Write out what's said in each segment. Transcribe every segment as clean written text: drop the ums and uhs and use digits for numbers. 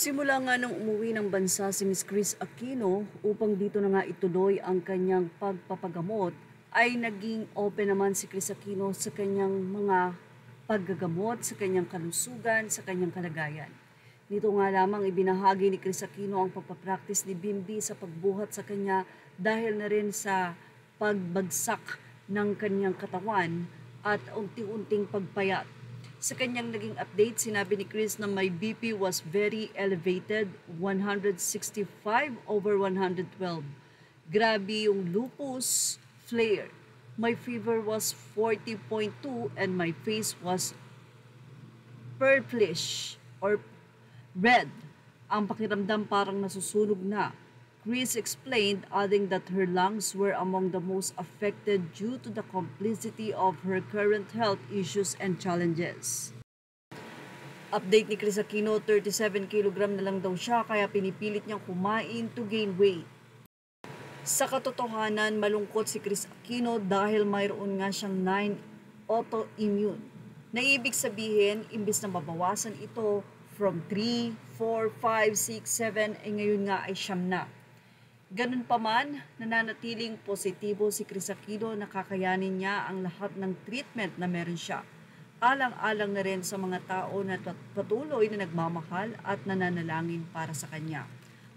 Simula nga nang umuwi ng bansa si Miss Chris Aquino upang dito na nga ituloy ang kanyang pagpapagamot, ay naging open naman si Chris Aquino sa kanyang mga paggagamot, sa kanyang kalusugan, sa kanyang kalagayan. Dito nga lamang ibinahagi ni Chris Aquino ang pagpapractice ni Bimbi sa pagbuhat sa kanya dahil na rin sa pagbagsak ng kanyang katawan at unti-unting pagpayat. Sa kanyang naging update, sinabi ni Chris na my BP was very elevated, 165/112. Grabe yung lupus flare. My fever was 40.2 and my face was purplish or red. Ang pakiramdam parang nasusunog na. Chris explained, adding that her lungs were among the most affected due to the complexity of her current health issues and challenges. Update ni Chris Aquino, 37 kg na lang daw siya kaya pinipilit niyang kumain to gain weight. Sa katotohanan, malungkot si Chris Aquino dahil mayroon nga siyang 9 autoimmune. Na ibig sabihin, imbis na mabawasan ito from 3, 4, 5, 6, 7, ngayon nga ay 9 na. Ganun pa man, nananatiling positibo si Chris Aquino na kakayanin niya ang lahat ng treatment na meron siya. Alang-alang na rin sa mga tao na patuloy na nagmamahal at nananalangin para sa kanya.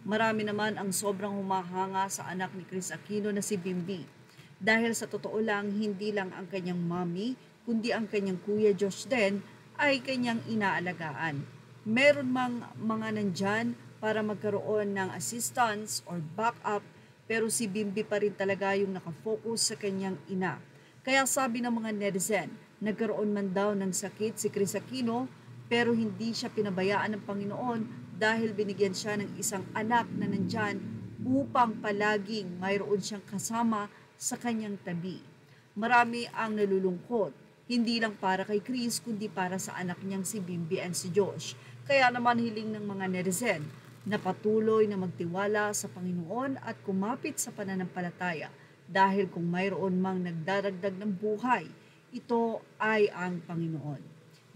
Marami naman ang sobrang humahanga sa anak ni Chris Aquino na si Bimbi. Dahil sa totoo lang, hindi lang ang kanyang mommy, kundi ang kanyang kuya Josh din ay kanyang inaalagaan. Meron mang mga nandyan para magkaroon ng assistance or backup, pero si Bimbi pa rin talaga yung nakafocus sa kanyang ina. Kaya sabi ng mga netizen, nagkaroon man daw ng sakit si Chris Aquino, pero hindi siya pinabayaan ng Panginoon dahil binigyan siya ng isang anak na nandyan upang palaging mayroon siyang kasama sa kanyang tabi. Marami ang nalulungkot, hindi lang para kay Chris kundi para sa anak niyang si Bimbi and si Josh. Kaya naman hiling ng mga netizen na patuloy na magtiwala sa Panginoon at kumapit sa pananampalataya dahil kung mayroon mang nagdaragdag ng buhay, ito ay ang Panginoon.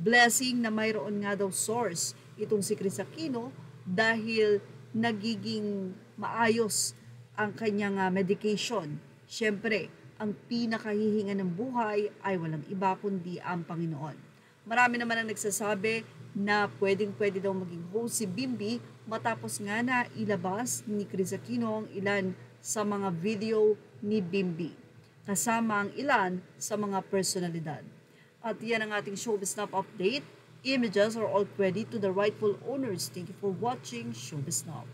Blessing na mayroon nga daw source itong si Chris Aquino dahil nagiging maayos ang kanyang medication. Siyempre, ang pinakahihinga ng buhay ay walang iba kundi ang Panginoon. Marami naman ang nagsasabi na pwedeng-pwede daw maging host si Bimbi matapos nga na ilabas ni Chris Aquino ang ilan sa mga video ni Bimbi, kasama ang ilan sa mga personalidad. At yan ang ating Showbiz Now update. Images are all credit to the rightful owners. Thank you for watching Showbiz Now.